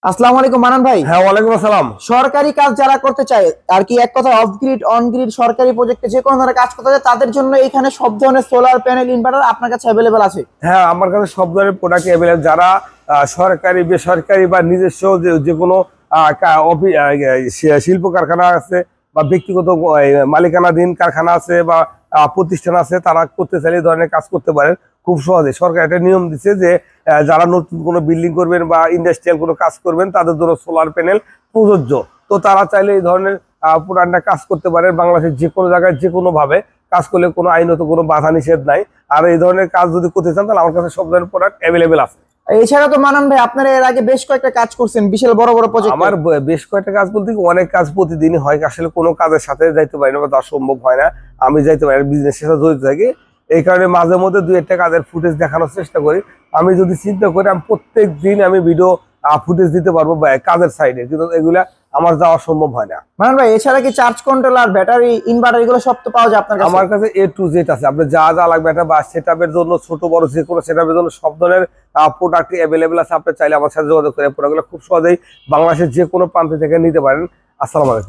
আসসালামু আলাইকুম মানান ভাই। হ্যাঁ, ওয়ালাইকুম আসসালাম। সরকারি কাজ যারা করতে চায় আর কি, এক কথা অফ গ্রিড অন গ্রিড সরকারি প্রজেক্টে যে কোনো ধরনের কাজ করতে চায় তাদের জন্য এখানে সব ধরনের সোলার প্যানেল ইনভার্টার আপনার কাছে অ্যাভেলেবেল আছে। হ্যাঁ, আমার কাছে সব ধরনের প্রোডাক্ট অ্যাভেলেবল। যারা সরকারি বেসরকারি বা নিজস্ব যে কোনো শিল্প কারখানা আছে বা ব্যক্তিগত মালিকানাধীন কারখানা আছে বা প্রতিষ্ঠান আছে, তারা করতে চাইলে এই ধরনের কাজ করতে পারেন খুব সহজে। সরকার একটা নিয়ম দিচ্ছে যে যারা নতুন কোনো বিল্ডিং করবেন বা ইন্ডাস্ট্রিয়াল কোনো কাজ করবেন তাদের জন্য সোলার প্যানেল প্রযোজ্য। তো তারা চাইলে এই ধরনের প্রোডাক্টটা কাজ করতে পারেন বাংলাদেশের যে কোনো জায়গায় যে কোনো ভাবে কাজ করলে কোনো আইনত কোনো বাধা নিষেধ নাই। আর এই ধরনের কাজ যদি করতে চান তাহলে আমার কাছে সব ধরনের প্রোডাক্ট অ্যাভেলেবেল আছে। এছাড়া তো মানান ভাই আপনারা এর আগে বেশ কয়েকটা কাজ করছেন বিশাল বড় বড় প্রজেক্ট। আমার বেশ কয়েকটা কাজ বলতে কি, অনেক কাজ প্রতিদিনই হয়, আসলে কোনো কাজের সাথে যাইতে পারি না বা তা সম্ভব হয় না। আমি যাইতে পারি, বিজনেসের সাথে জড়িত থাকি, এই কারণে মাঝে মধ্যে দুই একটা কাজের ফুটেজ দেখানোর চেষ্টা করি। আমি যদি চিন্তা করি আমি প্রত্যেক দিন আমি ভিডিও ফুটেজ দিতে পারবো কাজের সাইডে, কিন্তু এগুলা আমার যাওয়া সম্ভব হয় না। মানান ভাই এছাড়া কি চার্জ কন্ট্রোলার ব্যাটারি ইনভার্টার এগুলো সব তো পাওয়া যায় আপনার কাছে? আমার কাছে A to Z আছে। আপনি যা যা লাগবে একটা বা সেটআপের জন্য, ছোট বড় যে কোনো সেটআপের জন্য সব ধরনের প্রোডাক্ট অ্যাভেলেবেল আছে। আপনি চাইলে আমার সাথে যোগাযোগ করে প্রোডাক্টগুলো খুব সহজেই বাংলাদেশের যে কোনো প্রান্ত থেকে নিতে পারেন। আসসালামু আলাইকুম।